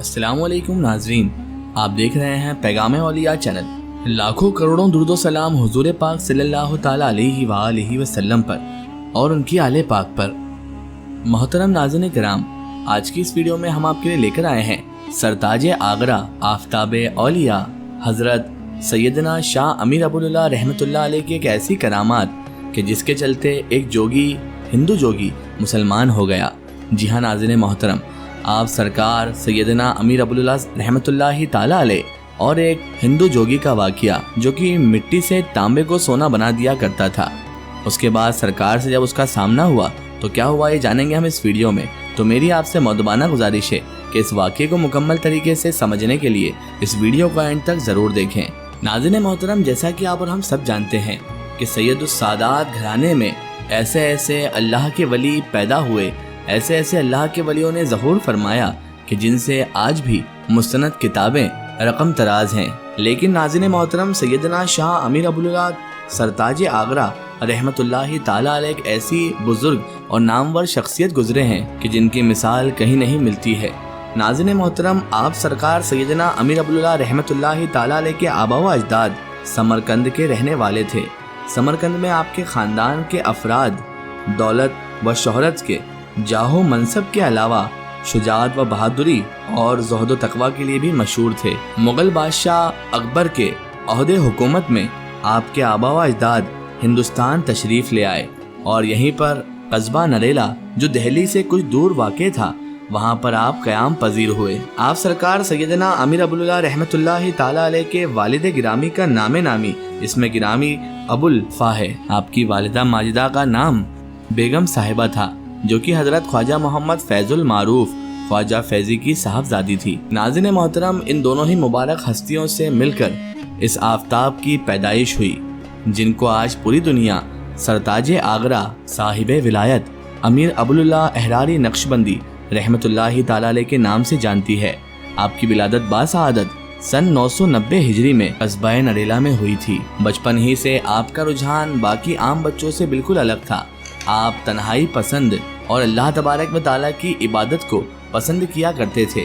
السلام علیکم ناظرین، آپ دیکھ رہے ہیں پیغام اولیاء چینل۔ لاکھوں کروڑوں درود و سلام حضور پاک صلی اللہ تعالی علیہ وآلہ وسلم پر اور ان کی آل پاک پر۔ محترم ناظرین کرام، آج کی اس ویڈیو میں ہم آپ کے لیے لے کر آئے ہیں سرتاج آگرہ آفتاب اولیاء حضرت سیدنا شاہ امیر ابو اللہ رحمۃ اللہ علیہ کی ایک ایسی کرامات کہ جس کے چلتے ایک جوگی ہندو جوگی مسلمان ہو گیا۔ جی ہاں ناظرین محترم، آپ سرکار سیدنا امیر ابو اللہ رحمۃ اللہ تعالی علیہ اور ایک ہندو جوگی کا واقعہ جو کہ مٹی سے تانبے کو سونا بنا دیا کرتا تھا، اس کے بعد سرکار سے جب اس کا سامنا ہوا تو کیا ہوا یہ جانیں گے ہم اس ویڈیو میں۔ تو میری آپ سے مؤدبانہ گزارش ہے کہ اس واقعے کو مکمل طریقے سے سمجھنے کے لیے اس ویڈیو کو اینڈ تک ضرور دیکھیں۔ ناظرین محترم، جیسا کہ آپ اور ہم سب جانتے ہیں کہ سید السادات گھرانے میں ایسے اللہ کے ولی پیدا ہوئے، ایسے اللہ کے ولیوں نے ظہور فرمایا کہ جن سے آج بھی مستند کتابیں رقم تراز ہیں۔ لیکن ناظرین محترم، سیدنا شاہ امیر ابو اللہ سرتاج آگرہ رحمت اللہ تعالی علیہ ایک ایسی بزرگ اور نامور شخصیت گزرے ہیں کہ جن کی مثال کہیں نہیں ملتی ہے۔ ناظرین محترم، آپ سرکار سیدنا امیر ابو اللہ رحمت اللہ تعالی علیہ کے آبا و اجداد سمرقند کے رہنے والے تھے۔ سمرقند میں آپ کے خاندان کے افراد دولت و شہرت کے، جاہ و منصب کے علاوہ شجاعت و بہادری اور زہد و تقوی کے لیے بھی مشہور تھے۔ مغل بادشاہ اکبر کے عہدِ حکومت میں آپ کے آبا و اجداد ہندوستان تشریف لے آئے اور یہیں پر قصبہ نریلا جو دہلی سے کچھ دور واقع تھا، وہاں پر آپ قیام پذیر ہوئے۔ آپ سرکار سیدنا امیر ابو اللہ رحمت اللہ تعالی علیہ کے والد گرامی کا نام نامی اسم گرامی ابو الفا ہے۔ آپ کی والدہ ماجدہ کا نام بیگم صاحبہ تھا، جو کہ حضرت خواجہ محمد فیض المعروف خواجہ فیضی کی صاحبزادی تھی۔ ناظرین محترم، ان دونوں ہی مبارک ہستیوں سے مل کر اس آفتاب کی پیدائش ہوئی جن کو آج پوری دنیا سرتاج آگرہ صاحب ولایت امیر ابو اللہ احراری نقشبندی رحمت اللہ تعالی علیہ کے نام سے جانتی ہے۔ آپ کی ولادت باسعادت سن 990 ہجری میں قصبہ نریلا میں ہوئی تھی۔ بچپن ہی سے آپ کا رجحان باقی عام بچوں سے بالکل الگ تھا۔ آپ تنہائی پسند اور اللہ تبارک و تعالیٰ کی عبادت کو پسند کیا کرتے تھے۔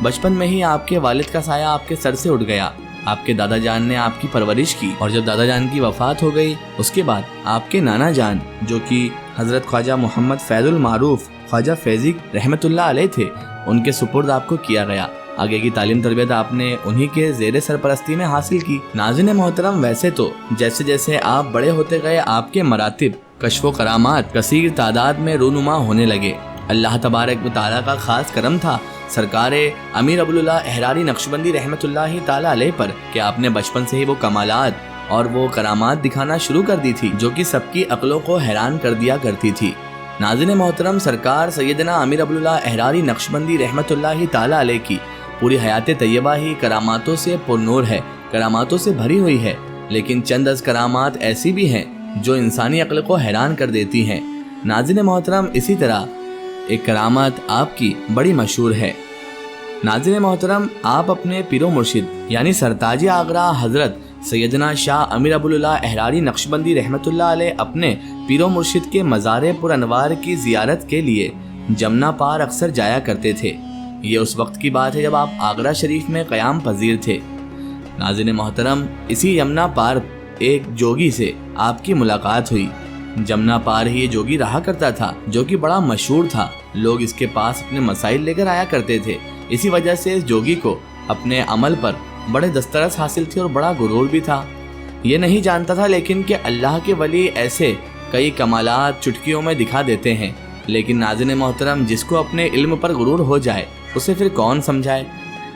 بچپن میں ہی آپ کے والد کا سایہ آپ کے سر سے اٹھ گیا۔ آپ کے دادا جان نے آپ کی پرورش کی اور جب دادا جان کی وفات ہو گئی اس کے بعد آپ کے نانا جان جو کہ حضرت خواجہ محمد فیض المعروف خواجہ فیضی رحمت اللہ علیہ تھے، ان کے سپرد آپ کو کیا گیا۔ آگے کی تعلیم تربیت آپ نے انہی کے زیر سرپرستی میں حاصل کی۔ ناظرین محترم، ویسے تو جیسے جیسے آپ بڑے ہوتے گئے آپ کے مراتب، کشف و کرامات کثیر تعداد میں رونما ہونے لگے۔ اللہ تبارک و تعالیٰ کا خاص کرم تھا سرکار امیر ابو اللہ احراری نقشبندی رحمت اللہ تعالی علیہ پر کہ آپ نے بچپن سے ہی وہ کمالات اور وہ کرامات دکھانا شروع کر دی تھی جو کہ سب کی عقلوں کو حیران کر دیا کرتی تھی۔ ناظرین محترم، سرکار سیدنا امیر ابو اللہ احراری نقشبندی رحمت اللہ تعالی علیہ کی پوری حیات طیبہ ہی کراماتوں سے پر نور ہے، کراماتوں سے بھری ہوئی ہے، لیکن چند از کرامات ایسی بھی ہیں جو انسانی عقل کو حیران کر دیتی ہیں۔ ناظرین محترم، اسی طرح ایک کرامت آپ کی بڑی مشہور ہے۔ ناظرین محترم، آپ اپنے پیر و مرشد یعنی سرتاج آگرہ حضرت سیدنا شاہ امیر ابو اللہ احراری نقشبندی رحمت اللہ علیہ اپنے پیر و مرشد کے مزار پر انوار کی زیارت کے لیے جمنا پار اکثر جایا کرتے تھے۔ یہ اس وقت کی بات ہے جب آپ آگرہ شریف میں قیام پذیر تھے۔ ناظرین محترم، اسی جمنا پار ایک جوگی سے آپ کی ملاقات ہوئی۔ جمنا پار ہی یہ جوگی رہا کرتا تھا جو کہ بڑا مشہور تھا، لوگ اس کے پاس اپنے مسائل لے کر آیا کرتے تھے۔ اسی وجہ سے اس جوگی کو اپنے عمل پر بڑے دسترس حاصل تھی اور بڑا غرور بھی تھا۔ یہ نہیں جانتا تھا لیکن کہ اللہ کے ولی ایسے کئی کمالات چٹکیوں میں دکھا دیتے ہیں، لیکن ناظرین محترم، جس کو اپنے علم پر غرور ہو جائے اسے پھر کون سمجھائے۔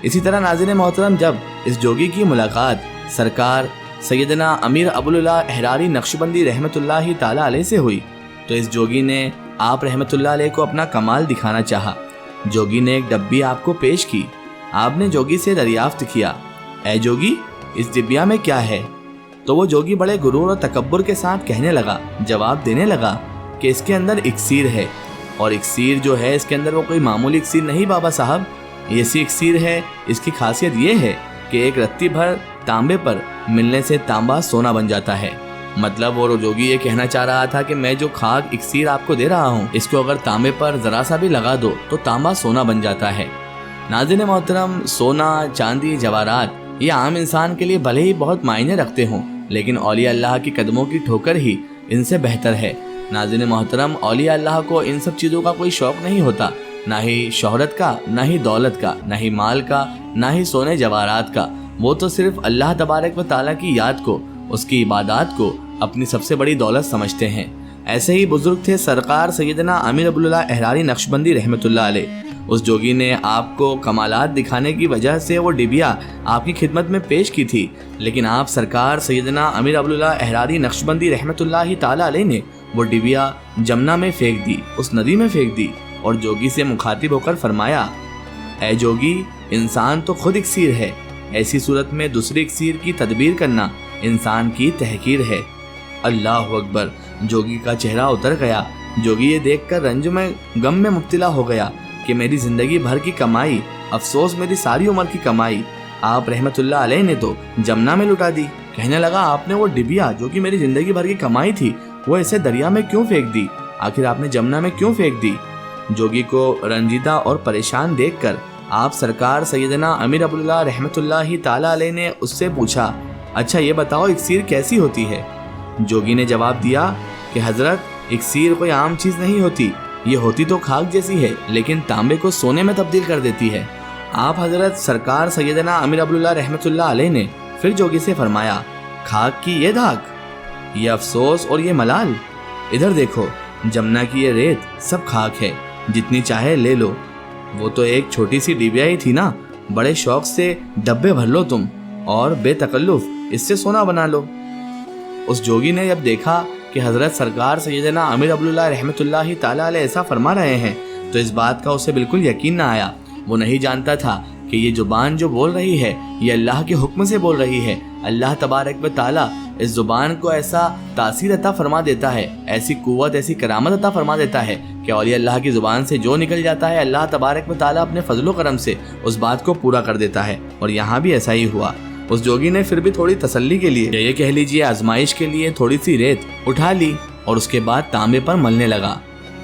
اسی طرح ناظرین محترم، جب اس جوگی کی ملاقات سرکار سیدنا امیر ابو اللہ احراری نقشبندی رحمت اللہ تعالی علیہ سے ہوئی تو اس جوگی نے آپ رحمت اللہ علیہ کو اپنا کمال دکھانا چاہا۔ جوگی نے ایک ڈبی آپ کو پیش کی۔ آپ نے جوگی سے دریافت کیا، اے جوگی، اس ڈبیا میں کیا ہے؟ تو وہ جوگی بڑے غرور اور تکبر کے ساتھ کہنے لگا، جواب دینے لگا کہ اس کے اندر اکسیر ہے، اور اکسیر جو ہے اس کے اندر وہ کوئی معمولی اکسیر نہیں بابا صاحب، ایسی اکسیر ہے، اس کی خاصیت یہ ہے کہ ایک رتی بھر تانبے پر ملنے سے تانبا سونا بن جاتا ہے۔ مطلب وہ جوگی یہ کہنا چاہ رہا تھا کہ میں جو خاک اکسیر آپ کو دے رہا ہوں اس کو اگر تانبے پر ذرا سا بھی لگا دو تو تانبا سونا بن جاتا ہے۔ ناظرین محترم، سونا، چاندی، جواہرات یہ عام انسان کے لیے بھلے ہی بہت معنی رکھتے ہوں، لیکن اولیاء اللہ کی قدموں کی ٹھوکر ہی ان سے بہتر ہے۔ ناظرین محترم، اولیاء اللہ کو ان سب چیزوں کا کوئی شوق نہیں ہوتا، نہ ہی شہرت کا، نہ ہی دولت کا، نہ ہی مال کا، نہ ہی سونے جواہرات کا۔ وہ تو صرف اللہ تبارک و تعالیٰ کی یاد کو، اس کی عبادات کو اپنی سب سے بڑی دولت سمجھتے ہیں۔ ایسے ہی بزرگ تھے سرکار سیدنا امیر عبداللہ احراری نقشبندی رحمۃ اللہ علیہ۔ اس جوگی نے آپ کو کمالات دکھانے کی وجہ سے وہ ڈبیا آپ کی خدمت میں پیش کی تھی، لیکن آپ سرکار سیدنا امیر عبداللہ احراری نقشبندی رحمۃ اللہ تعالیٰ علیہ نے وہ ڈبیا جمنا میں پھینک دی، اس ندی میں پھینک دی، اور جوگی سے مخاطب ہو کر فرمایا، اے جوگی، انسان تو خود اکسیر ہے، ایسی صورت میں دوسری اکسیر کی تدبیر کرنا انسان کی تحقیر ہے۔ اللہ اکبر! جوگی کا چہرہ اتر گیا۔ جوگی یہ دیکھ کر رنج میں غم میں مبتلا ہو گیا کہ میری زندگی بھر کی کمائی، افسوس میری ساری عمر کی کمائی آپ رحمت اللہ علیہ نے تو جمنا میں لٹا دی۔ کہنے لگا، آپ نے وہ ڈبیا جو کہ میری زندگی بھر کی کمائی تھی وہ اسے دریا میں کیوں پھینک دی؟ آخر آپ نے جمنا میں کیوں پھینک دی؟ جوگی کو رنجیدہ اور پریشان دیکھ کر آپ سرکار سیدنا امیر عبداللہ رحمت اللہ تعالیٰ علیہ نے اس سے پوچھا، اچھا یہ بتاؤ اکسیر کیسی ہوتی ہے؟ جوگی نے جواب دیا کہ حضرت، اکسیر کوئی عام چیز نہیں ہوتی، یہ ہوتی تو خاک جیسی ہے، لیکن تانبے کو سونے میں تبدیل کر دیتی ہے۔ آپ حضرت سرکار سیدنا امیر عبداللہ رحمت اللہ علیہ نے پھر جوگی سے فرمایا، خاک کی یہ دھاک، یہ افسوس اور یہ ملال، ادھر دیکھو، جمنا کی یہ ریت سب خاک ہے، جتنی چاہے لے لو، وہ تو ایک چھوٹی سی ڈبیا ہی تھی نا، بڑے شوق سے ڈبے بھر لو تم اور بے تکلف اس سے سونا بنا لو۔ اس جوگی نے جب دیکھا کہ حضرت سرکار سیدنا امیر عبداللہ رحمت اللہ تعالیٰ علیہ ایسا فرما رہے ہیں تو اس بات کا اسے بالکل یقین نہ آیا۔ وہ نہیں جانتا تھا کہ یہ زبان جو بول رہی ہے یہ اللہ کے حکم سے بول رہی ہے۔ اللہ تبارک و تعالیٰ اس زبان کو ایسا تاثیر عطا فرما دیتا ہے، ایسی قوت، ایسی کرامت عطا فرما دیتا ہے کہ اولیاء اللہ کی زبان سے جو نکل جاتا ہے اللہ تبارک و تعالیٰ اپنے فضل و کرم سے اس بات کو پورا کر دیتا ہے، اور یہاں بھی ایسا ہی ہوا۔ اس جوگی نے پھر بھی تھوڑی تسلی کے لیے، یہ کہہ لیجیے آزمائش کے لیے، تھوڑی سی ریت اٹھا لی اور اس کے بعد تانبے پر ملنے لگا۔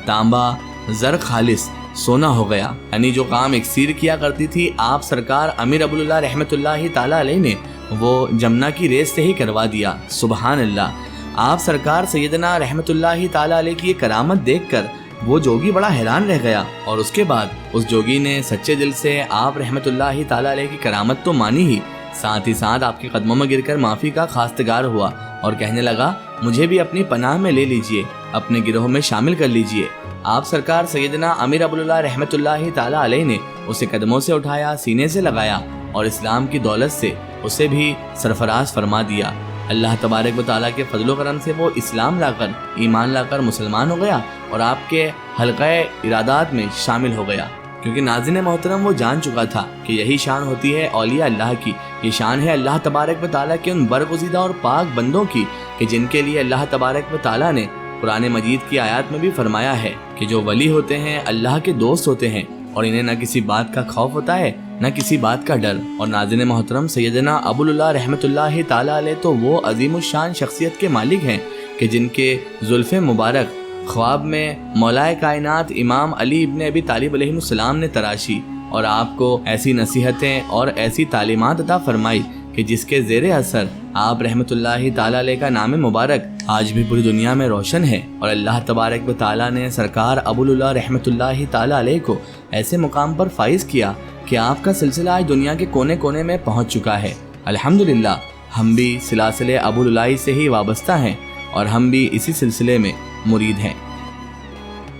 تانبا زر خالص سونا ہو گیا، یعنی جو کام اکسیر کیا کرتی تھی آپ سرکار امیر عبداللہ رحمت اللہ تعالیٰ علیہ نے وہ جمنا کی ریت سے ہی کروا دیا۔ سبحان اللہ! آپ سرکار سیدنا رحمت اللہ تعالیٰ علیہ کی یہ کرامت دیکھ کر وہ جوگی بڑا حیران رہ گیا، اور اس کے بعد اس جوگی نے سچے دل سے آپ رحمت اللہ تعالیٰ علیہ کی کرامت تو مانی ہی، ساتھ ہی ساتھ آپ کے قدموں میں گر کر معافی کا خواستگار ہوا اور کہنے لگا، مجھے بھی اپنی پناہ میں لے لیجئے، اپنے گروہ میں شامل کر لیجئے۔ آپ سرکار سیدنا امیر عبداللہ رحمت اللہ تعالیٰ علیہ نے اسے قدموں سے اٹھایا، سینے سے لگایا اور اسلام کی دولت سے اسے بھی سرفراز فرما دیا۔ اللہ تبارک و تعالیٰ کے فضل و کرم سے وہ اسلام لا کر، ایمان لا کر مسلمان ہو گیا اور آپ کے حلقہ ارادات میں شامل ہو گیا، کیونکہ ناظرین محترم وہ جان چکا تھا کہ یہی شان ہوتی ہے اولیاء اللہ کی۔ یہ شان ہے اللہ تبارک و تعالیٰ کے ان برگزیدہ اور پاک بندوں کی کہ جن کے لیے اللہ تبارک و تعالیٰ نے قرآن مجید کی آیات میں بھی فرمایا ہے کہ جو ولی ہوتے ہیں اللہ کے دوست ہوتے ہیں اور انہیں نہ کسی بات کا خوف ہوتا ہے نہ کسی بات کا ڈر۔ اور ناظرین محترم سیدنا ابو اللہ رحمت اللہ تعالیٰ علیہ تو وہ عظیم الشان شخصیت کے مالک ہیں کہ جن کے زلف مبارک خواب میں مولائے کائنات امام علی ابن ابی طالب علیہ السلام نے تراشی اور آپ کو ایسی نصیحتیں اور ایسی تعلیمات عطا فرمائی کہ جس کے زیر اثر آپ رحمت اللہ تعالیٰ علیہ کا نام مبارک آج بھی پوری دنیا میں روشن ہے، اور اللہ تبارک و تعالیٰ نے سرکار ابو اللہ رحمت اللہ تعالیٰ علیہ کو ایسے مقام پر فائز کیا کہ آپ کا سلسلہ آج دنیا کے کونے کونے میں پہنچ چکا ہے۔ الحمدللہ ہم بھی سلاسل ابو اللہ سے ہی وابستہ ہیں اور ہم بھی اسی سلسلے میں مرید ہیں۔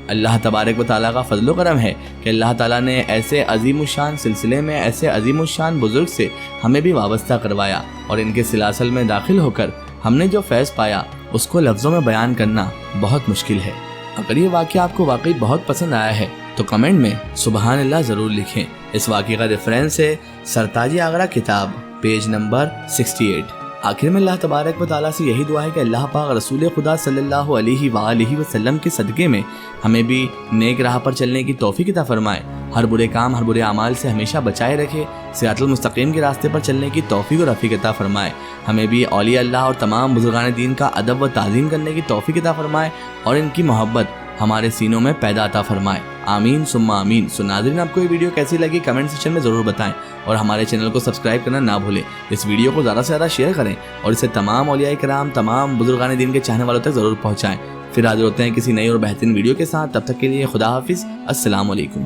اللہ تبارک و تعالیٰ کا فضل و کرم ہے کہ اللہ تعالیٰ نے ایسے عظیم الشان سلسلے میں ایسے عظیم الشان بزرگ سے ہمیں بھی وابستہ کروایا، اور ان کے سلاسل میں داخل ہو کر ہم نے جو فیض پایا اس کو لفظوں میں بیان کرنا بہت مشکل ہے۔ اگر یہ واقعہ آپ کو واقعی بہت پسند آیا ہے تو کمنٹ میں سبحان اللہ ضرور لکھیں۔ اس واقعے کا ریفرنس ہے سرتاج آگرہ کتاب، پیج نمبر 68۔ آخر میں اللہ تبارک و تعالیٰ سے یہی دعا ہے کہ اللہ پاک رسول خدا صلی اللہ علیہ وآلہ وسلم کے صدقے میں ہمیں بھی نیک راہ پر چلنے کی توفیق عطا فرمائے، ہر برے کام ہر برے اعمال سے ہمیشہ بچائے رکھے، صراط المستقیم کے راستے پر چلنے کی توفیق و رفیق عطا فرمائے، ہمیں بھی اولیاء اللہ اور تمام بزرگان دین کا ادب و تعظیم کرنے کی توفیق عطا فرمائے اور ان کی محبت ہمارے سینوں میں پیدا عطا فرمائے، آمین ثم آمین۔ سو ناظرین، آپ کو یہ ویڈیو کیسی لگی کمنٹ سیکشن میں ضرور بتائیں، اور ہمارے چینل کو سبسکرائب کرنا نہ بھولیں۔ اس ویڈیو کو زیادہ سے زیادہ شیئر کریں اور اسے تمام اولیاء کرام، تمام بزرگان دین کے چاہنے والوں تک ضرور پہنچائیں۔ پھر حاضر ہوتے ہیں کسی نئی اور بہترین ویڈیو کے ساتھ، تب تک کے لیے خدا حافظ، السلام علیکم۔